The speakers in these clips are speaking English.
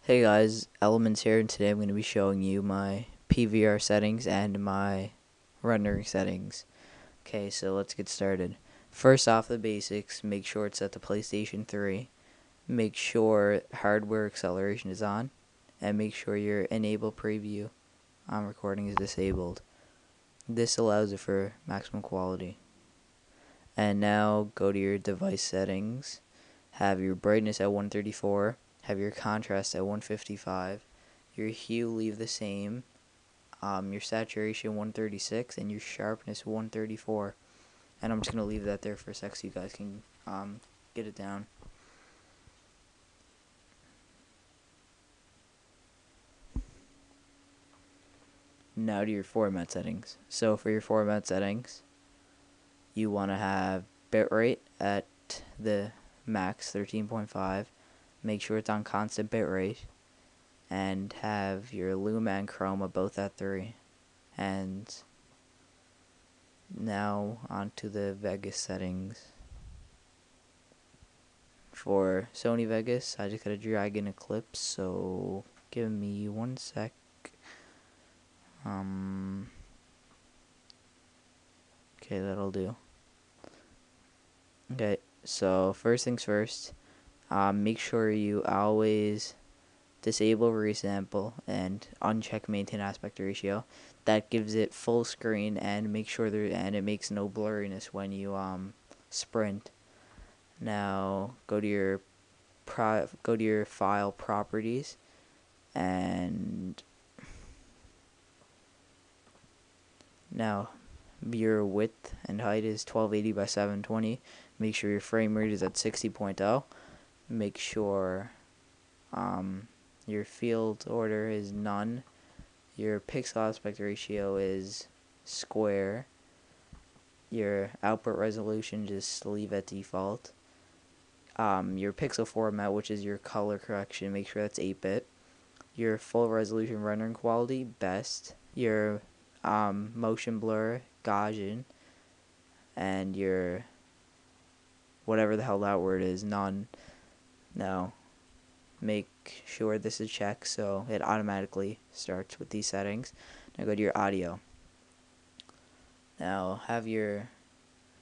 Hey guys, Elements here, and today I'm going to be showing you my PVR settings and my rendering settings. Okay, so let's get started. First off, the basics. Make sure it's set to PlayStation 3. Make sure hardware acceleration is on, and make sure your enable preview on recording is disabled. This allows it for maximum quality. And now go to your device settings. Have your brightness at 134. Have your contrast at 155. Your hue leave the same. Your saturation 136 and your sharpness 134. And I'm just gonna leave that there for a sec so you guys can get it down. Now to your format settings. So for your format settings, you want to have bitrate at the max 13.5. Make sure it's on constant bitrate, and have your luma and chroma both at 3. And now onto the Vegas settings. For Sony Vegas, I just gotta drag in Eclipse, so give me 1 sec. Okay, that'll do. Okay, so first things first, make sure you always disable resample and uncheck maintain aspect ratio. That gives it full screen and make sure it makes no blurriness when you sprint. Now go to your file properties, and now your width and height is 1280 by 720. Make sure your frame rate is at 60.0. Make sure your field order is none. Your pixel aspect ratio is square. Your output resolution just leave at default. Your pixel format, which is your color correction, make sure that's 8-bit. Your full resolution rendering quality, best. Your motion blur, Gaussian. And your whatever the hell that word is, none. Now, make sure this is checked so it automatically starts with these settings. Now go to your audio. Now have your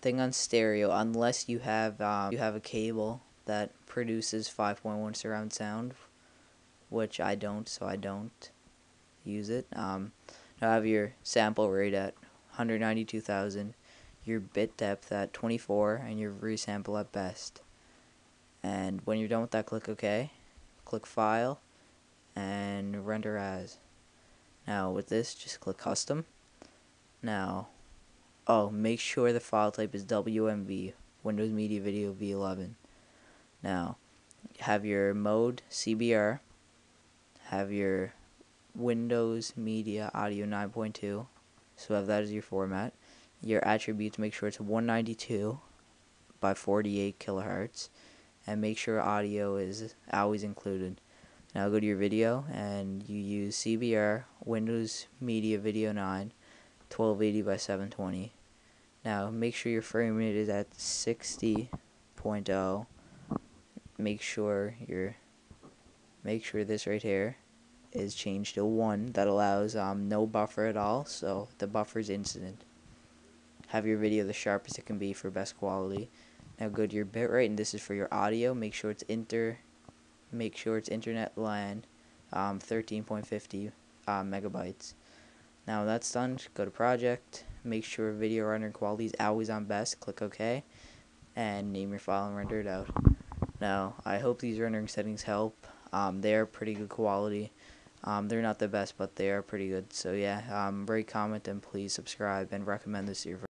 thing on stereo unless you have a cable that produces 5.1 surround sound, which I don't, so I don't use it. Now have your sample rate at 192,000, your bit depth at 24, and your resample at best. And when you're done with that, click OK. Click File and Render As. Now with this, just click Custom. Now, make sure the file type is WMV, Windows Media Video V11. Now, have your mode CBR, have your Windows Media Audio 9.2, so have that as your format. Your attributes, make sure it's 192 by 48 kilohertz, and make sure audio is always included. Now go to your video and you use CBR, Windows Media Video 9, 1280 by 720. Now make sure your frame rate is at 60.0. Make sure this right here is changed to 1. That allows no buffer at all, so the buffer is instant. Have your video the sharpest it can be for best quality. Now go to your bitrate, and this is for your audio. Make sure it's internet LAN 13.50 megabytes. Now that's done, go to project. Make sure video rendering quality is always on best. Click OK, and name your file and render it out. Now I hope these rendering settings help. They are pretty good quality. They're not the best, but they are pretty good. So yeah, rate, comment, and please subscribe and recommend this to your friends.